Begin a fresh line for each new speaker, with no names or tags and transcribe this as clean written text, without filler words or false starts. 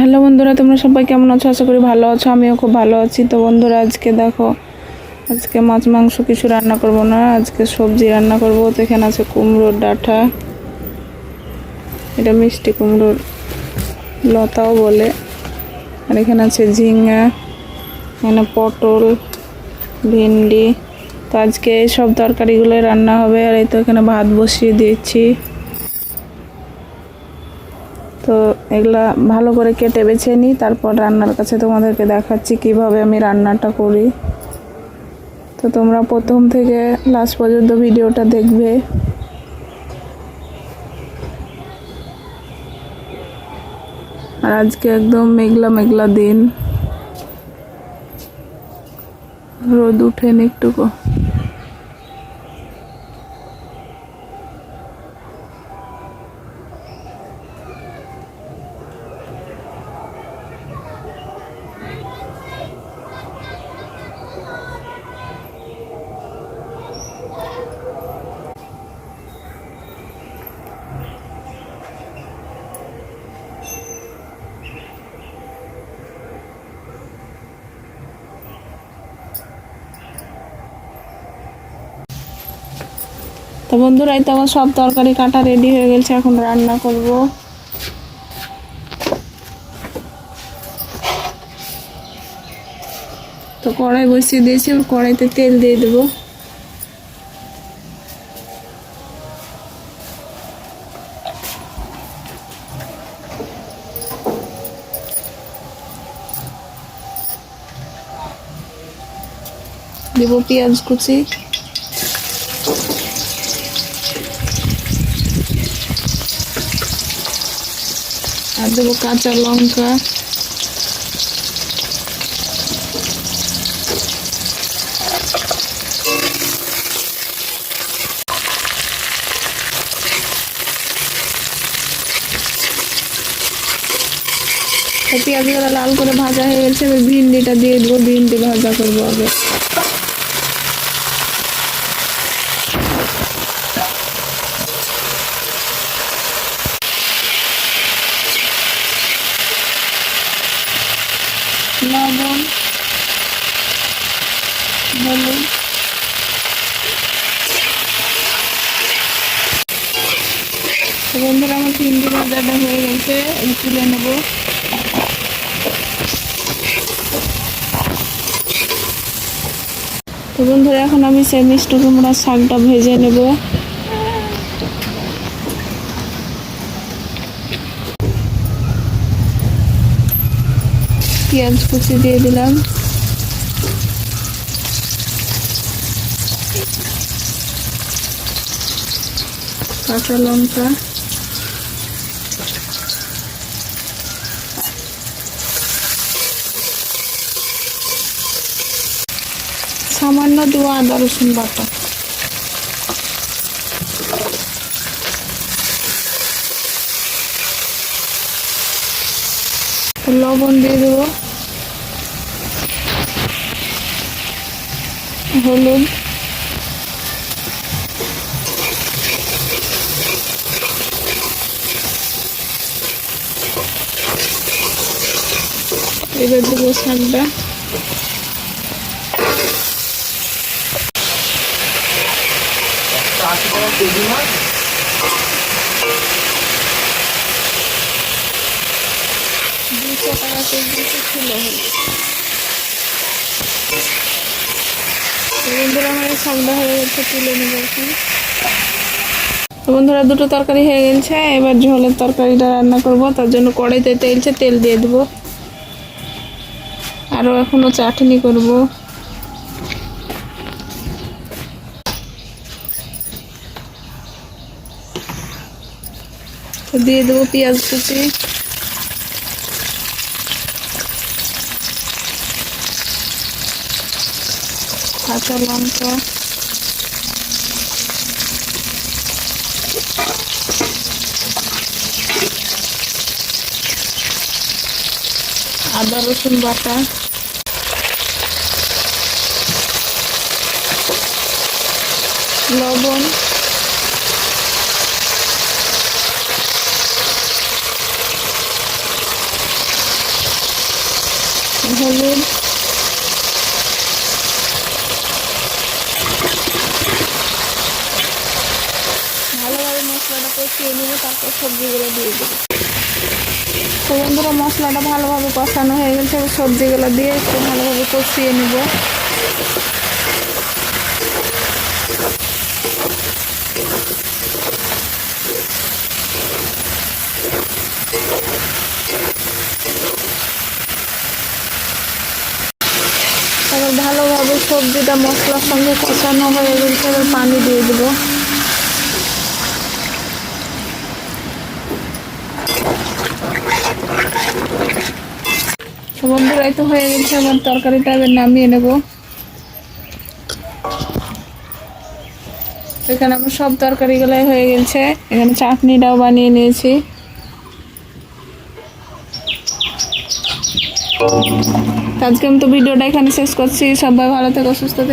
Hello বন্ধুরা, তোমরা সবাই কেমন আছো? আশা করি ভালো আছো। আমিও খুব ভালো আছি। তো বন্ধুরা, আজকে দেখো, আজকে মাছ মাংস কিছু রান্না করব না, আজকে সবজি রান্না করব। তো এখানে আছে কুমড়োর ডাঁটা, এটা মিষ্টি কুমড়োর লতাও বলে, আর এখানে আছে ঝিঙা, এখানে পটল, ভিন্ডি। তো আজকে সব তরকারিগুলো রান্না হবে। আর এই তো এখানে ভাত বসিয়ে দিয়েছি। তো এগুলা ভালো করে কেটে বেছে নিই, তারপর রান্নার কাছে তোমাদেরকে দেখাচ্ছি কিভাবে আমি রান্নাটা করি। তো তোমরা প্রথম থেকে লাস্ট পর্যন্ত ভিডিওটা দেখবে। আর আজকে একদম মেঘলা মেঘলা দিন, রোদ উঠেনি একটুকু। তো বন্ধুরা, এই তো আমার সব তরকারি কাটা রেডি হয়ে গেছে, এখন রান্না করব। তো কড়াই বসিয়ে দিয়েছি, কড়াইতে তেল দিয়ে দেবো। দেব পেঁয়াজ কুচি, আর দেবো কাঁচা লঙ্কা, পেঁয়াজগুলো লাল করে ভাজা হয়ে গেছে। এবার ভিন্ডিটা দিয়ে দেবো, ভিন্ডি ভাজা করবো আগে। লবণ, হলুদ, বন্ধুরা আমার ভিন্ডি ভাজাটা হয়ে গেছে, তুলে নেব। তো বন্ধুরা, এখন আমি সেই মিষ্টি কুমড়ার শাকটা ভেজে নেব। পেঁয়াজ কুচি দিয়ে দিলাম, কাঁচা লঙ্কা, সামান্য দেবো আদা রসুন বাটা, লবণ দিয়ে দেবো, হলুদ, এবার দেবো শাকটা, টাকা কেজি ছিল। বন্ধুরা, আমার শাকটা হয়ে গেছে, তুলে নেবো এখন। তো বন্ধুরা, দুটো তরকারি হয়ে গেছে, এবার ঝোলের তরকারিটা রান্না করব। তার জন্য কড়াইতে তেল দিয়ে দেবো। আরও এখনো চাটনি করব। তো দিয়ে দেবো পেঁয়াজ কুচি, কাঁচা লঙ্কা, আদা রসুন বাটা, লবণ, হলুদ, ভালোভাবে মশলাটা কষিয়ে নেব, তারপর সবজিগুলো দিয়ে দেবো। তো বন্ধুরা মশলাটা ভালোভাবে কষানো হয়ে গেছে, সবজিগুলো দিয়ে একটু ভালোভাবে কষিয়ে নেব। তারপর ভালোভাবে সবজিটা মশলার সঙ্গে কষানো হয়ে গেছে, এবার পানি দিয়ে দেবো। বন্ধুরাই তো হয়ে গেছে আমার তরকারিটা, এবার নামিয়ে নেব। এখানে আমার সব তরকারিগুলাই হয়ে গেছে, এখানে চাটনিটাও বানিয়ে নিয়েছি। আজকে আমি তো ভিডিওটা এখানে শেষ করছি। সবাই ভালো থেকো, সুস্থ থেকো।